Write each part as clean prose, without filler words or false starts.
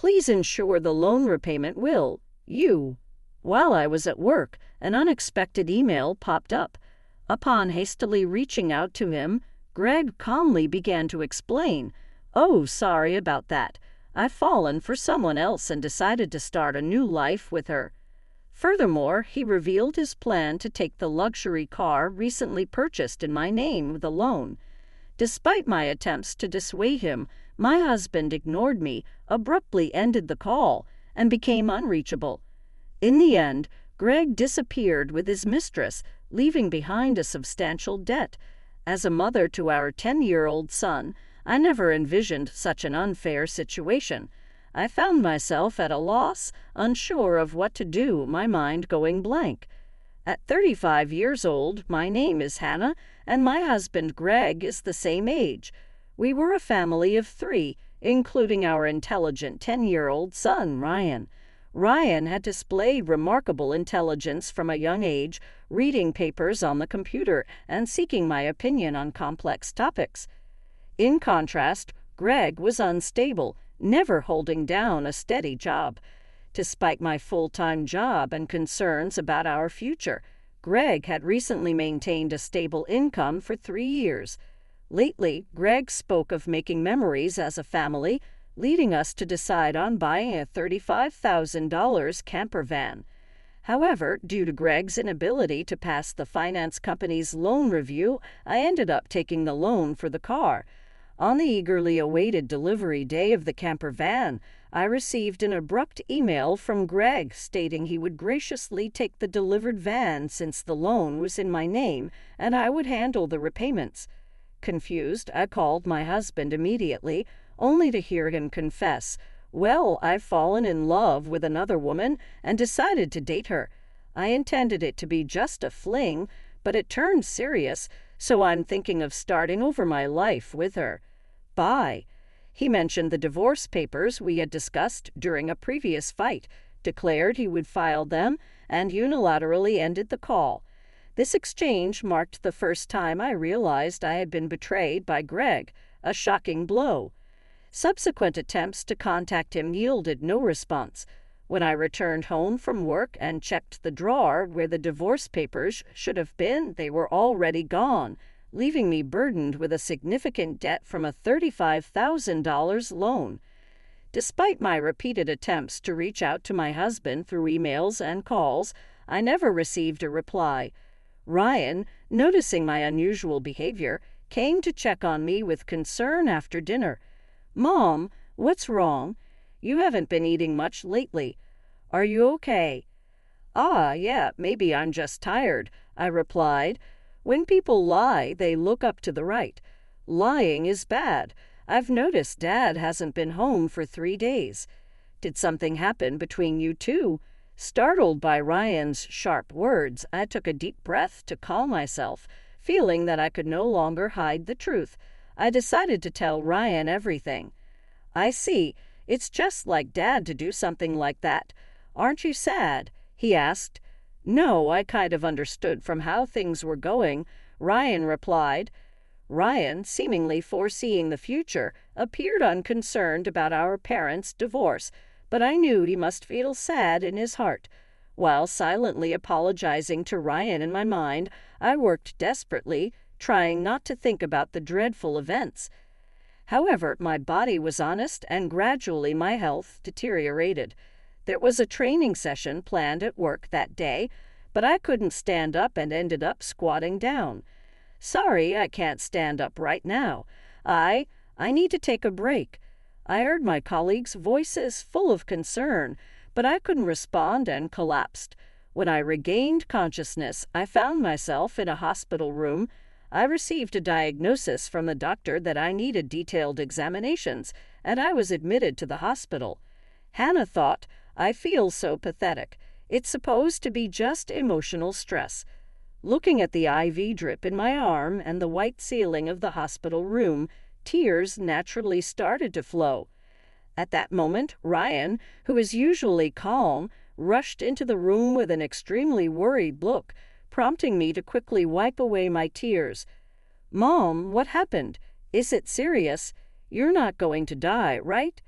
Please ensure the loan repayment will. You. While I was at work, an unexpected email popped up. Upon hastily reaching out to him, Greg calmly began to explain, "Oh, sorry about that. I've fallen for someone else and decided to start a new life with her." Furthermore, he revealed his plan to take the luxury car recently purchased in my name with a loan. Despite my attempts to dissuade him, my husband ignored me, abruptly ended the call, and became unreachable. In the end, Greg disappeared with his mistress, leaving behind a substantial debt. As a mother to our 10-year-old son, I never envisioned such an unfair situation. I found myself at a loss, unsure of what to do, my mind going blank. At 35 years old, my name is Hannah, and my husband Greg is the same age. We were a family of 3, including our intelligent 10-year-old son, Ryan. Ryan had displayed remarkable intelligence from a young age, reading papers on the computer and seeking my opinion on complex topics. In contrast, Greg was unstable, never holding down a steady job. Despite my full-time job and concerns about our future, Greg had recently maintained a stable income for 3 years. Lately, Greg spoke of making memories as a family, leading us to decide on buying a $35,000 camper van. However, due to Greg's inability to pass the finance company's loan review, I ended up taking the loan for the car. On the eagerly awaited delivery day of the camper van, I received an abrupt email from Greg stating he would graciously take the delivered van since the loan was in my name and I would handle the repayments. Confused, I called my husband immediately, only to hear him confess, "Well, I've fallen in love with another woman and decided to date her. I intended it to be just a fling, but it turned serious, so I'm thinking of starting over my life with her. Bye." He mentioned the divorce papers we had discussed during a previous fight, declared he would file them, and unilaterally ended the call. This exchange marked the first time I realized I had been betrayed by Greg, a shocking blow. Subsequent attempts to contact him yielded no response. When I returned home from work and checked the drawer where the divorce papers should have been, they were already gone, leaving me burdened with a significant debt from a $35,000 loan. Despite my repeated attempts to reach out to my husband through emails and calls, I never received a reply. Ryan, noticing my unusual behavior, came to check on me with concern after dinner. "Mom, what's wrong? You haven't been eating much lately. Are you okay?" Yeah, maybe I'm just tired," I replied. When people lie, they look up to the right. Lying is bad. I've noticed Dad hasn't been home for 3 days. Did something happen between you two? Startled by Ryan's sharp words, I took a deep breath to calm myself, feeling that I could no longer hide the truth. I decided to tell Ryan everything. "I see. It's just like Dad to do something like that. Aren't you sad?" he asked. "No, I kind of understood from how things were going," Ryan replied. Ryan, seemingly foreseeing the future, appeared unconcerned about our parents' divorce, but I knew he must feel sad in his heart. While silently apologizing to Ryan in my mind, I worked desperately, trying not to think about the dreadful events. However, my body was honest, and gradually my health deteriorated. There was a training session planned at work that day, but I couldn't stand up and ended up squatting down. "Sorry, I can't stand up right now. I need to take a break." I heard my colleagues' voices full of concern, but I couldn't respond and collapsed. When I regained consciousness, I found myself in a hospital room. I received a diagnosis from the doctor that I needed detailed examinations, and I was admitted to the hospital. Hannah thought, "I feel so pathetic. It's supposed to be just emotional stress." Looking at the IV drip in my arm and the white ceiling of the hospital room, tears naturally started to flow. At that moment, Ryan, who is usually calm, rushed into the room with an extremely worried look, prompting me to quickly wipe away my tears. "Mom, what happened? Is it serious? You're not going to die, right?"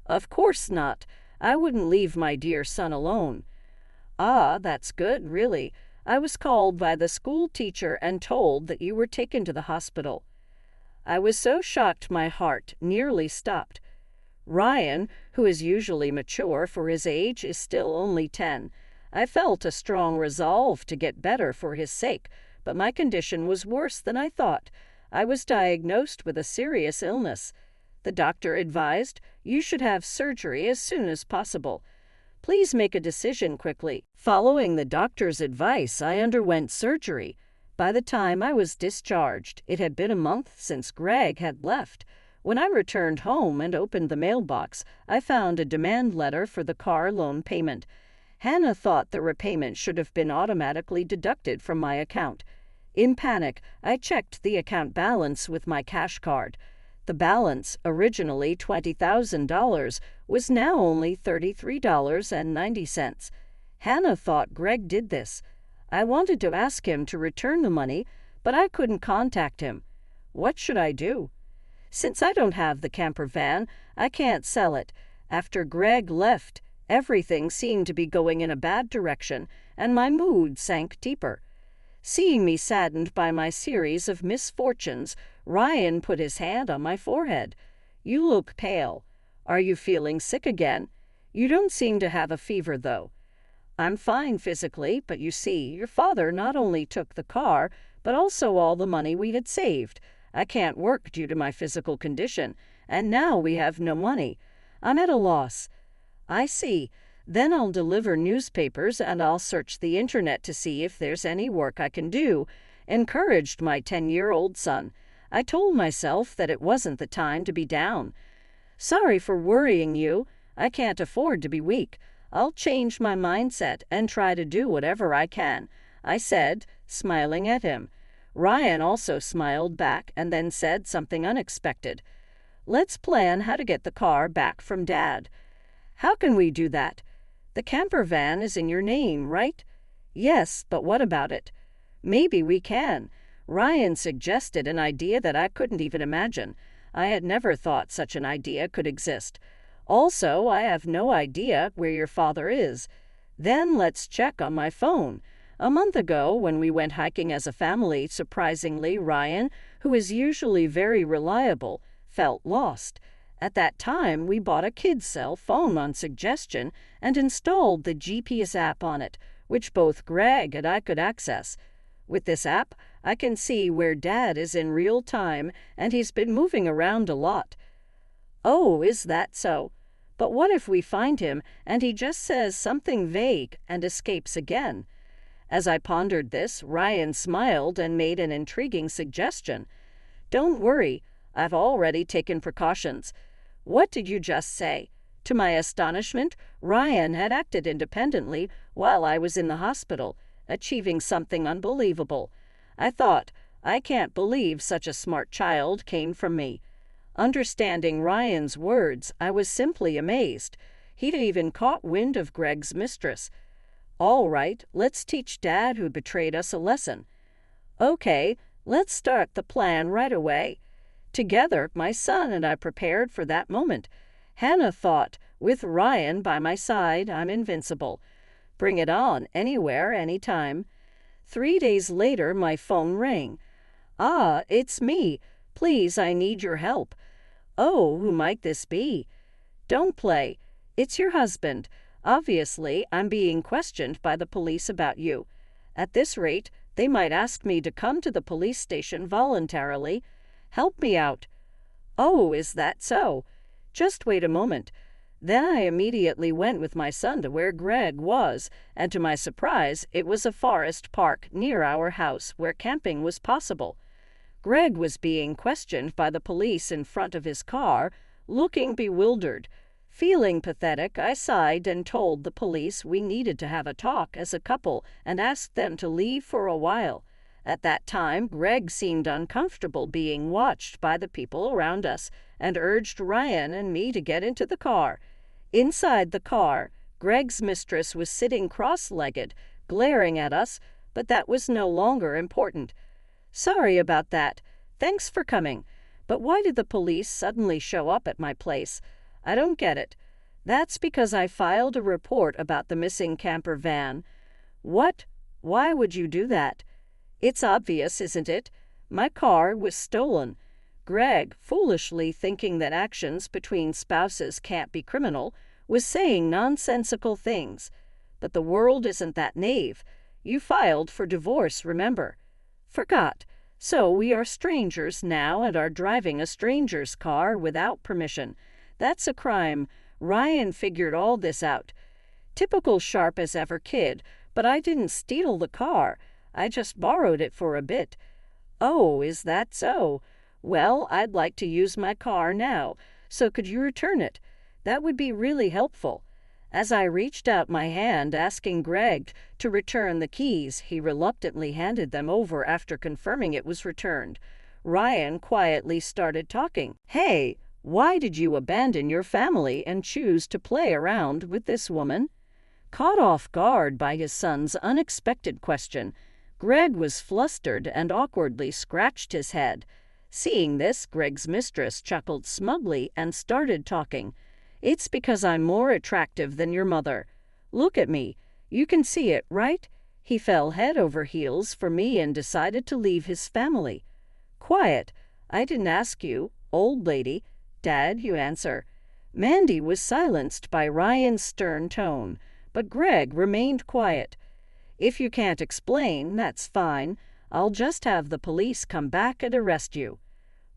Of course not. I wouldn't leave my dear son alone. Ah, that's good, really. I was called by the school teacher and told that you were taken to the hospital. I was so shocked my heart nearly stopped. Ryan, who is usually mature for his age, is still only 10. I felt a strong resolve to get better for his sake, but my condition was worse than I thought. I was diagnosed with a serious illness. The doctor advised you should have surgery as soon as possible. Please make a decision quickly. Following the doctor's advice, I underwent surgery. By the time I was discharged, it had been a month since Greg had left. When I returned home and opened the mailbox, I found a demand letter for the car loan payment. Hannah thought the repayment should have been automatically deducted from my account. In panic, I checked the account balance with my cash card. The balance, originally $20,000, was now only $33.90. Hannah thought Greg did this. I wanted to ask him to return the money, but I couldn't contact him. What should I do? Since I don't have the camper van, I can't sell it. After Greg left, everything seemed to be going in a bad direction, and my mood sank deeper. Seeing me saddened by my series of misfortunes, Ryan put his hand on my forehead. You look pale. Are you feeling sick again? You don't seem to have a fever, though. I'm fine physically, but you see, your father not only took the car, but also all the money we had saved. I can't work due to my physical condition, and now we have no money. I'm at a loss. I see. Then I'll deliver newspapers and I'll search the internet to see if there's any work I can do, encouraged my 10-year-old son. I told myself that it wasn't the time to be down. Sorry for worrying you. I can't afford to be weak. I'll change my mindset and try to do whatever I can, I said, smiling at him. Ryan also smiled back and then said something unexpected. Let's plan how to get the car back from Dad. How can we do that? The camper van is in your name, right? Yes, but what about it? Maybe we can. Ryan suggested an idea that I couldn't even imagine. I had never thought such an idea could exist. Also, I have no idea where your father is. Then let's check on my phone. A month ago, when we went hiking as a family, surprisingly, Ryan, who is usually very reliable, felt lost. At that time, we bought a kid's cell phone on suggestion and installed the GPS app on it, which both Greg and I could access. With this app, I can see where Dad is in real time, and he's been moving around a lot. Oh, is that so? But what if we find him and he just says something vague and escapes again? As I pondered this, Ryan smiled and made an intriguing suggestion. Don't worry, I've already taken precautions. What did you just say? To my astonishment, Ryan had acted independently while I was in the hospital, achieving something unbelievable. I thought, I can't believe such a smart child came from me. Understanding Ryan's words, I was simply amazed. He'd even caught wind of Greg's mistress. All right, let's teach Dad who betrayed us a lesson. Okay, let's start the plan right away. Together, my son and I prepared for that moment. Hannah thought, with Ryan by my side, I'm invincible. Bring it on, anywhere, anytime. 3 days later, my phone rang. Ah, it's me. Please, I need your help. Oh, who might this be? Don't play. It's your husband. Obviously, I'm being questioned by the police about you. At this rate, they might ask me to come to the police station voluntarily. Help me out. Oh, is that so? Just wait a moment. Then I immediately went with my son to where Greg was, and to my surprise, it was a forest park near our house where camping was possible. Greg was being questioned by the police in front of his car, looking bewildered. Feeling pathetic, I sighed and told the police we needed to have a talk as a couple and asked them to leave for a while. At that time, Greg seemed uncomfortable being watched by the people around us and urged Ryan and me to get into the car. Inside the car, Greg's mistress was sitting cross-legged, glaring at us, but that was no longer important. Sorry about that. Thanks for coming. But why did the police suddenly show up at my place? I don't get it. That's because I filed a report about the missing camper van. What? Why would you do that? It's obvious, isn't it? My car was stolen. Greg, foolishly thinking that actions between spouses can't be criminal, was saying nonsensical things. But the world isn't that naive. You filed for divorce, remember? Forgot. So we are strangers now and are driving a stranger's car without permission. That's a crime. Ryan figured all this out. Typical sharp as ever kid, but I didn't steal the car. I just borrowed it for a bit. Oh, is that so? Well, I'd like to use my car now, so could you return it? That would be really helpful. As I reached out my hand asking Greg to return the keys, he reluctantly handed them over after confirming it was returned. Ryan quietly started talking. Hey, why did you abandon your family and choose to play around with this woman? Caught off guard by his son's unexpected question, Greg was flustered and awkwardly scratched his head. Seeing this, Greg's mistress chuckled smugly and started talking. It's because I'm more attractive than your mother. Look at me. You can see it, right? He fell head over heels for me and decided to leave his family. Quiet. I didn't ask you, old lady. Dad, you answer. Mandy was silenced by Ryan's stern tone, but Greg remained quiet. If you can't explain, that's fine. I'll just have the police come back and arrest you.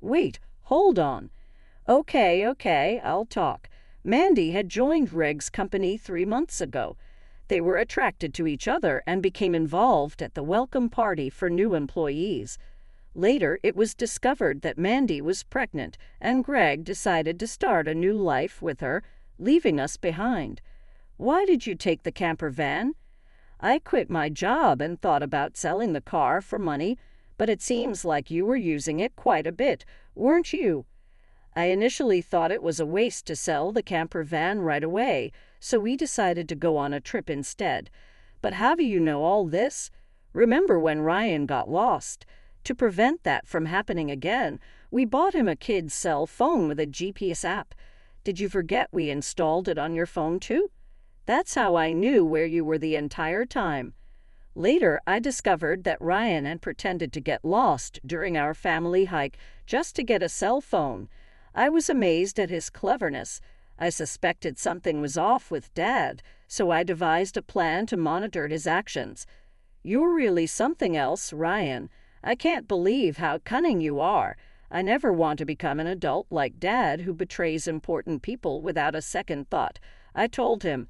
Wait, hold on. Okay, I'll talk. Mandy had joined Greg's company 3 months ago. They were attracted to each other and became involved at the welcome party for new employees. Later, it was discovered that Mandy was pregnant, and Greg decided to start a new life with her, leaving us behind. Why did you take the camper van? I quit my job and thought about selling the car for money, but it seems like you were using it quite a bit, weren't you? I initially thought it was a waste to sell the camper van right away, so we decided to go on a trip instead. But how do you know all this? Remember when Ryan got lost? To prevent that from happening again, we bought him a kid's cell phone with a GPS app. Did you forget we installed it on your phone too? That's how I knew where you were the entire time. Later, I discovered that Ryan had pretended to get lost during our family hike just to get a cell phone. I was amazed at his cleverness. I suspected something was off with Dad, so I devised a plan to monitor his actions. You're really something else, Ryan. I can't believe how cunning you are. I never want to become an adult like Dad who betrays important people without a second thought. I told him.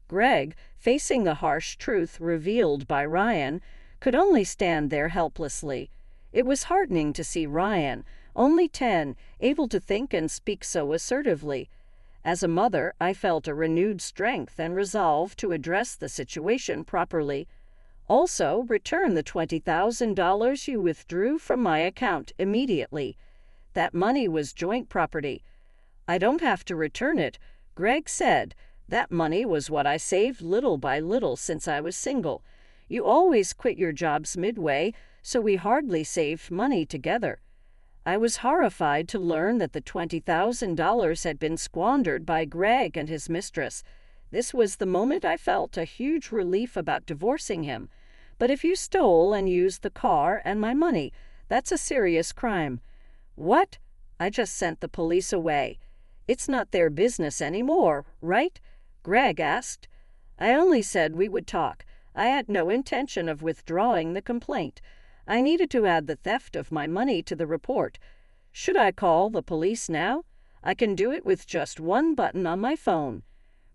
Greg, facing the harsh truth revealed by Ryan, could only stand there helplessly. It was heartening to see Ryan, only 10, able to think and speak so assertively. As a mother, I felt a renewed strength and resolve to address the situation properly. Also, return the $20,000 you withdrew from my account immediately. That money was joint property. I don't have to return it, Greg said. That money was what I saved little by little since I was single. You always quit your jobs midway, so we hardly saved money together. I was horrified to learn that the $20,000 had been squandered by Greg and his mistress. This was the moment I felt a huge relief about divorcing him. But if you stole and used the car and my money, that's a serious crime. What? I just sent the police away. It's not their business anymore, right? Greg asked. I only said we would talk. I had no intention of withdrawing the complaint. I needed to add the theft of my money to the report. Should I call the police now? I can do it with just one button on my phone.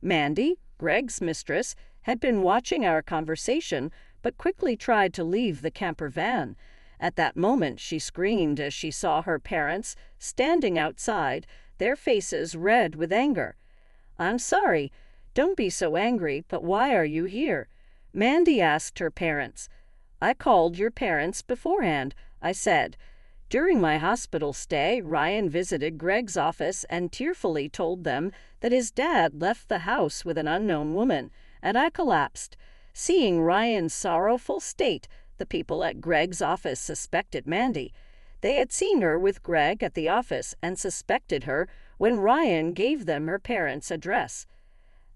Mandy, Greg's mistress, had been watching our conversation, but quickly tried to leave the camper van. At that moment, she screamed as she saw her parents standing outside, their faces red with anger. I'm sorry. Don't be so angry, but why are you here? Mandy asked her parents. I called your parents beforehand, I said. During my hospital stay, Ryan visited Greg's office and tearfully told them that his dad left the house with an unknown woman, and I collapsed. Seeing Ryan's sorrowful state, the people at Greg's office suspected Mandy. They had seen her with Greg at the office and suspected her when Ryan gave them her parents' address.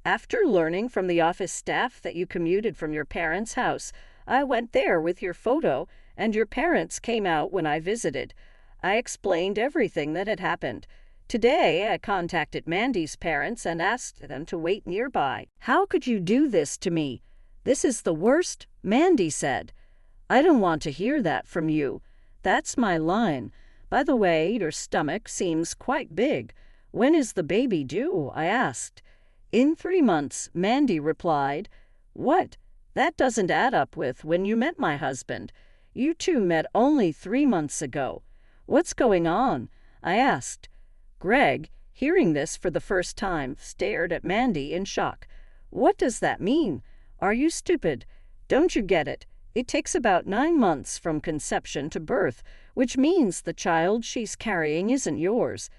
After learning from the office staff that you commuted from your parents' house, I went there with your photo, and your parents came out when I visited. I explained everything that had happened. Today, I contacted Mandy's parents and asked them to wait nearby. How could you do this to me? This is the worst, Mandy said. I don't want to hear that from you. That's my line. By the way, your stomach seems quite big. When is the baby due? I asked. In 3 months, Mandy replied. What? That doesn't add up with when you met my husband. You two met only 3 months ago. What's going on? I asked. Greg, hearing this for the first time, stared at Mandy in shock. What does that mean? Are you stupid? Don't you get it? It takes about 9 months from conception to birth, which means the child she's carrying isn't yours.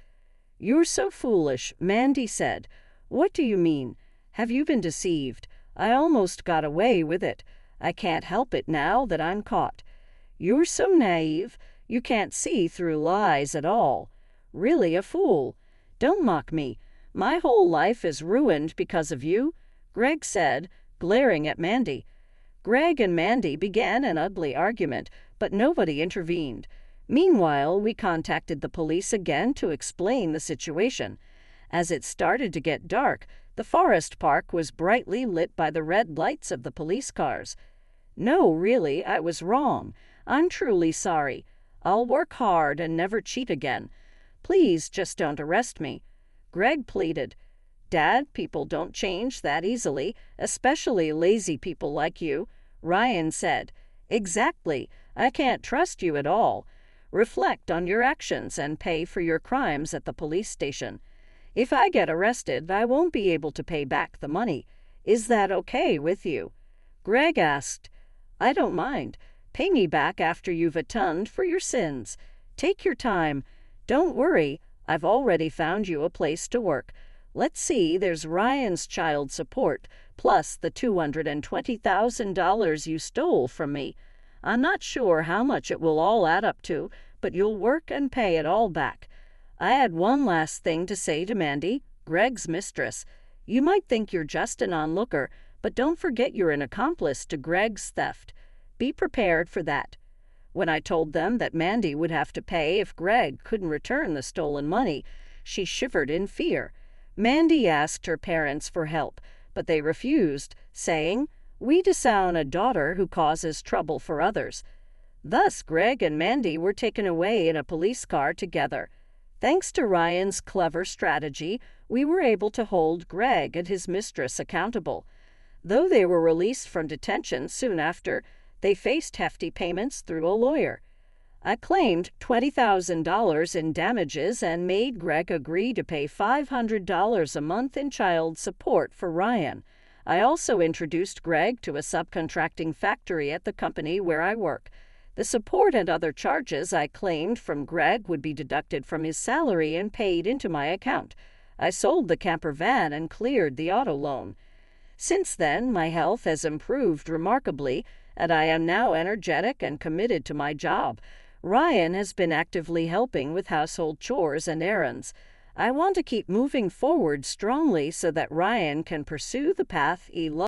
You're so foolish, Mandy said. What do you mean? Have you been deceived? I almost got away with it. I can't help it now that I'm caught. You're so naive. You can't see through lies at all. Really a fool. Don't mock me. My whole life is ruined because of you, Greg said, glaring at Mandy. Greg and Mandy began an ugly argument, but nobody intervened. Meanwhile, we contacted the police again to explain the situation. As it started to get dark, the forest park was brightly lit by the red lights of the police cars. No, really, I was wrong. I'm truly sorry. I'll work hard and never cheat again. Please just don't arrest me. Greg pleaded. Dad, people don't change that easily, especially lazy people like you. Ryan said. Exactly. I can't trust you at all. Reflect on your actions and pay for your crimes at the police station. If I get arrested, I won't be able to pay back the money. Is that okay with you? Greg asked. I don't mind. Pay me back after you've atoned for your sins. Take your time. Don't worry. I've already found you a place to work. Let's see, there's Ryan's child support, plus the $220,000 you stole from me. I'm not sure how much it will all add up to, but you'll work and pay it all back. I had one last thing to say to Mandy, Greg's mistress. You might think you're just an onlooker, but don't forget you're an accomplice to Greg's theft. Be prepared for that. When I told them that Mandy would have to pay if Greg couldn't return the stolen money, she shivered in fear. Mandy asked her parents for help, but they refused, saying, We disown a daughter who causes trouble for others. Thus, Greg and Mandy were taken away in a police car together. Thanks to Ryan's clever strategy, we were able to hold Greg and his mistress accountable. Though they were released from detention soon after, they faced hefty payments through a lawyer. I claimed $20,000 in damages and made Greg agree to pay $500 a month in child support for Ryan. I also introduced Greg to a subcontracting factory at the company where I work. The support and other charges I claimed from Greg would be deducted from his salary and paid into my account. I sold the camper van and cleared the auto loan. Since then, my health has improved remarkably, and I am now energetic and committed to my job. Ryan has been actively helping with household chores and errands. I want to keep moving forward strongly so that Ryan can pursue the path he loves.